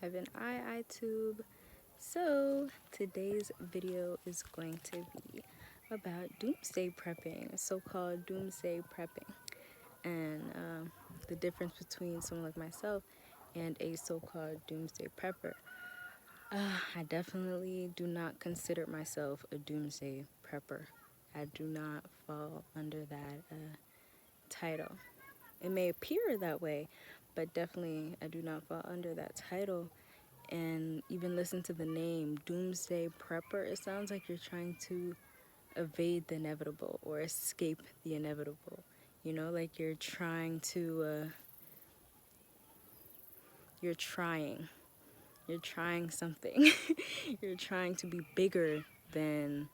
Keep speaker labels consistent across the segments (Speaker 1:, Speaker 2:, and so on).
Speaker 1: Haven't iTube? So today's video is going to be about doomsday prepping, so-called doomsday prepping, and the difference between someone like myself and a so-called doomsday prepper. I definitely do not consider myself a doomsday prepper. I do not fall under that title. It may appear that way, but definitely I do not fall under that title. And even listen to the name, Doomsday Prepper, it sounds like you're trying to evade the inevitable or escape the inevitable. You know, like you're trying something. You're trying to be bigger than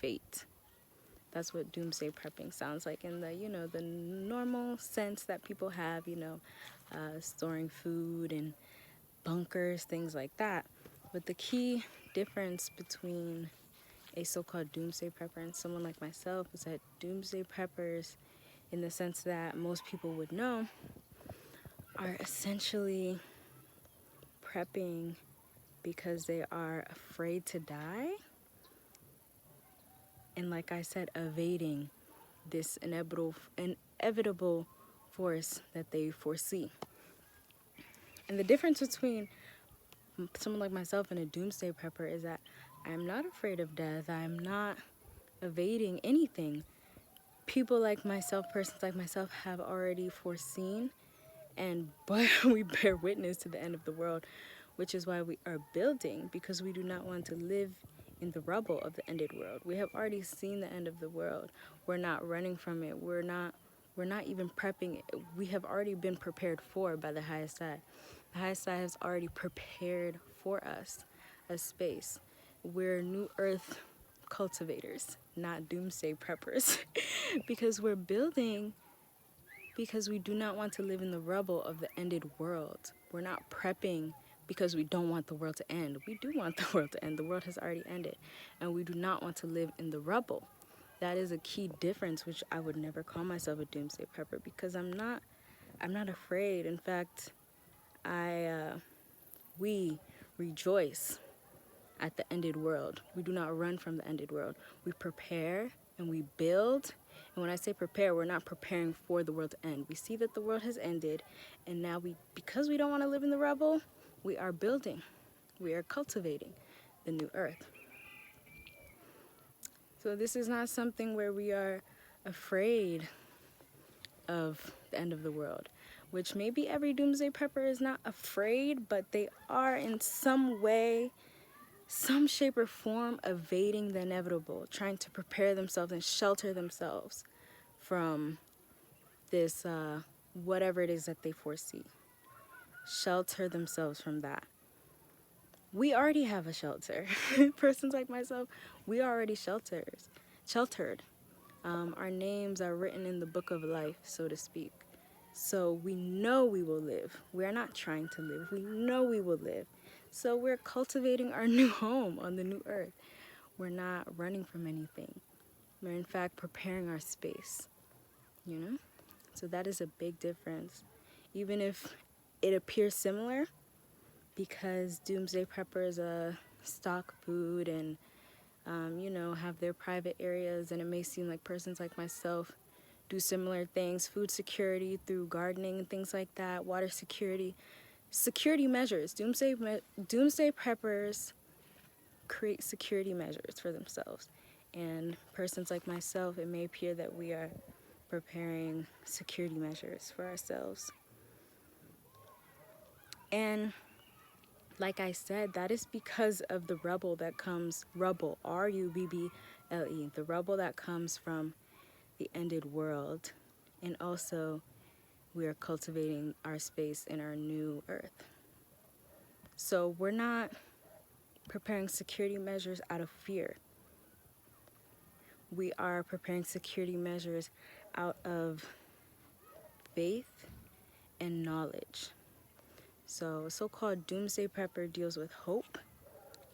Speaker 1: fate. That's what doomsday prepping sounds like in the, the normal sense that people have, storing food and bunkers, things like that. But the key difference between a so-called doomsday prepper and someone like myself is that doomsday preppers, in the sense that most people would know, are essentially prepping because they are afraid to die, and like I said, evading this inevitable force that they foresee. And the difference between someone like myself and a doomsday prepper is that I'm not afraid of death. I'm not evading anything. People like myself, persons like myself, have already foreseen but we bear witness to the end of the world, which is why we are building, because we do not want to live in the rubble of the ended world. We have already seen the end of the world. We're not running from it. We're not even prepping it. We have already been prepared for by the highest side. The highest side has already prepared for us a space. We're new earth cultivators, not doomsday preppers, because we're building because we do not want to live in the rubble of the ended world. We're not prepping because we don't want the world to end. We do want the world to end. The world has already ended, and we do not want to live in the rubble. That is a key difference, which I would never call myself a doomsday prepper, because I'm not afraid. In fact, we rejoice at the ended world. We do not run from the ended world. We prepare and we build. And when I say prepare, we're not preparing for the world to end. We see that the world has ended, and now because we don't want to live in the rubble, we are building. We are cultivating the new earth. So this is not something where we are afraid of the end of the world, which maybe every doomsday prepper is not afraid, but they are in some way, some shape or form, evading the inevitable, trying to prepare themselves and shelter themselves from this, whatever it is that they foresee. Shelter themselves from that. We already have a shelter. Persons like myself, we are already sheltered. Our names are written in the book of life, so to speak. So we know we will live. We are not trying to live. We know we will live. So we're cultivating our new home on the new earth. We're not running from anything. We're in fact preparing our space, So that is a big difference. Even if it appears similar, because doomsday preppers stock food and, have their private areas, and it may seem like persons like myself do similar things, food security through gardening and things like that, water security measures. Doomsday preppers create security measures for themselves. And persons like myself, it may appear that we are preparing security measures for ourselves. And like I said, that is because of the rubble that comes, R-U-B-B-L-E, the rubble that comes from the ended world. And also, we are cultivating our space in our new earth. So we're not preparing security measures out of fear. We are preparing security measures out of faith and knowledge. So a so-called doomsday prepper deals with hope.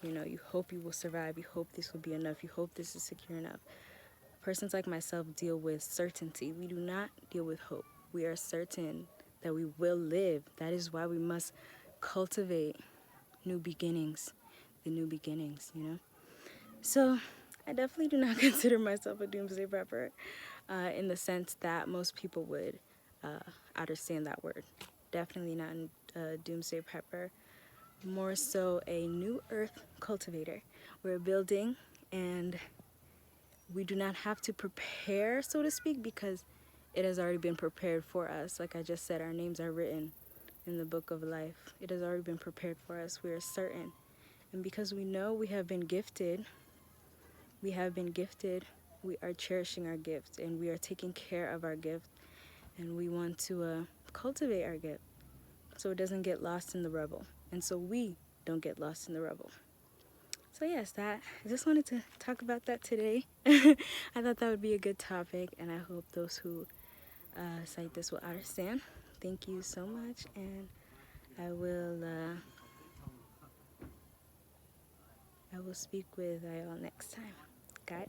Speaker 1: You hope you will survive. You hope this will be enough. You hope this is secure enough. Persons like myself deal with certainty. We do not deal with hope. We are certain that we will live. That is why we must cultivate new beginnings, the new beginnings, you know? So I definitely do not consider myself a doomsday prepper in the sense that most people would understand that word. Definitely not a doomsday prepper, more so a new earth cultivator. We're building, and we do not have to prepare, so to speak, because it has already been prepared for us. Like I just said, our names are written in the book of life. It has already been prepared for us. We are certain. And because we know we have been gifted, we are cherishing our gift, and we are taking care of our gift, and we want to cultivate our gift so it doesn't get lost in the rubble, and so we don't get lost in the rubble. So yes, I just wanted to talk about that today. I thought that would be a good topic, and I hope those who cite this will understand. Thank you so much, and I will speak with y'all next time. God,